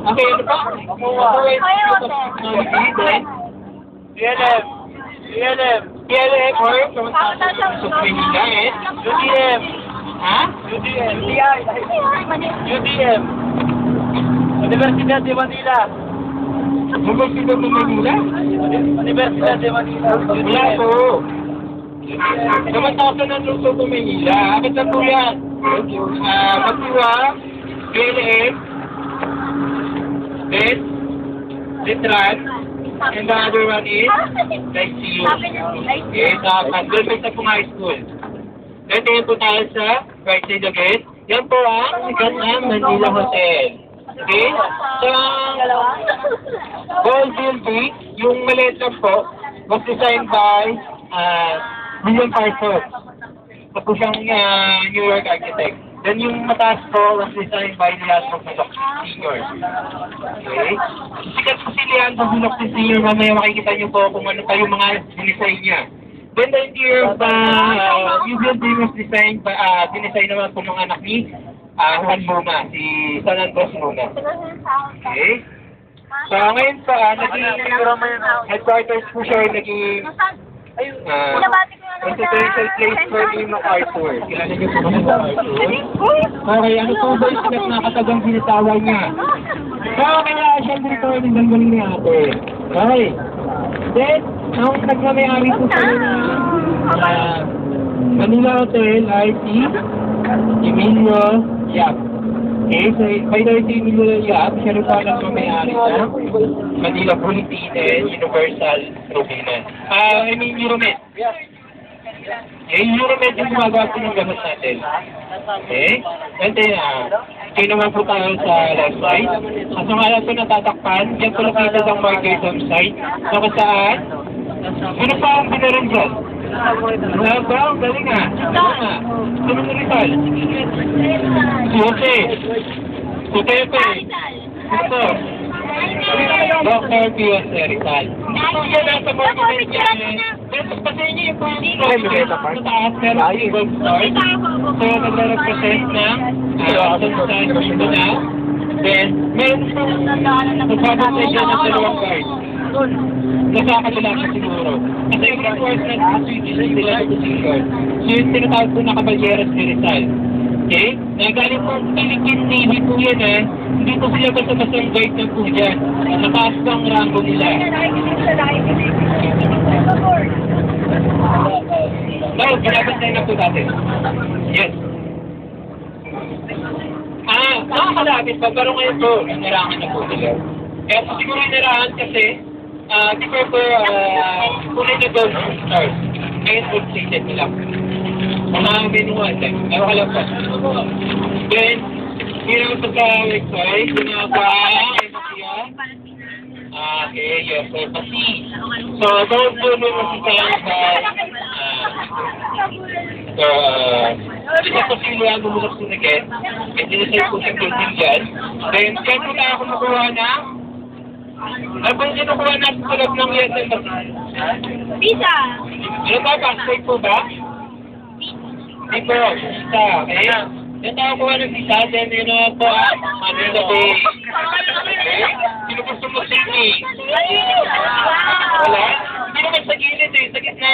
Okay, ano pa? PLM or sa Manila UDM. Ha? UDM. Universidad de Manila. Universidad de Manila? Universidad de Manila. Wala po. Naman tayo ng Lungsod ng Manila. Akit na po yan. Matiwa, PLM, Bed, Litran, and the other one is ICU. Okay, doon sa pong high school. Then, tingin po tayo sa right side again. Yan po ang sikat na Manila Hotel. Okay? So, Gold Building, yung maliit lang po, was designed by William Parsons. Tapos siyang New York architect. Then yung mataas po was designed by Leandro Bullock Sr. Okay? Sikat po si Leandro Bullock Sr. Mamaya makikita niyo po kung ano pa yung mga design niya. Then the interior of the new building was designed by, dinesign naman po ng anak ni Juan Luna, si San Andres Luna. Okay? So ngayon pa, naging headquarters po siya, naging residential place for ni MacArthur. Kilala niyo po ba ng MacArthur? Okay, ano po ba yung sikat na katagang binitawal niya? So kaya siya dito rin ng galing ni ate. Okay. Then, ang nagmamayari po sa Manila Hotel ay si Emilio Yap. Okay, so by the way, si Emilio Yap, siya rin po ang nagmamayari na Manila Bulletin and Universal Robina. I mean, Euromed. Okay, Euromed yung gumagawa po ng gamot natin. Okay? And then, kayo naman po tayo sa left side. At sa ngalan po natatakpan, yan po located ang market site. So, kung saan? Sino pa ang binarin dyan? Wala ba? Ang galing nga. Ano nga? Sino na Rizal? Si Jose. Si Pepe. Ito. Dr. P.S. Rizal. Ito yan ang sa market yan. Pero pa sa inyo yung point sa taas, pero yung gold star. So, nagre-represent ng sunshine dito na. Then, meron po nagpapasay dyan ng dalawang guard. Nasa kanila siya siguro. Kasi yung reinforcement na switch nila sa position. So, yung tinatawag po na Caballeros de Rizal. Okay? Nagaling po Philippine Navy po yan Hindi po sila basta-basta guide na po dyan. Nataas po ang rango nila. No, pinapantay na po natin. Yes. Nakakalapit pa, pero ngayon po, inarangan na po nila. Kaya po siguro inarangan kasi, di po kulay na gold stars. Ngayon po stated nila. Mga menuan lang. Ayaw ka lang po. Then, hindi po sa website, okay, yes, sir, pati. So, those po nung masisayang isa po sila ang bumulak sa again. And dinisay po siya building dyan. Then, kaya po tayo kumukuha na. Ano po yung kinukuha natin sa loob ng lesson? Visa! Ano ba? Passport po ba? Hindi po. Visa. Okay? Yan tayo kuha ng visa. Then, yun na po Manila Bay. Okay? Sino gusto mo sini? Wala? Hindi naman sa gilid sa gitna.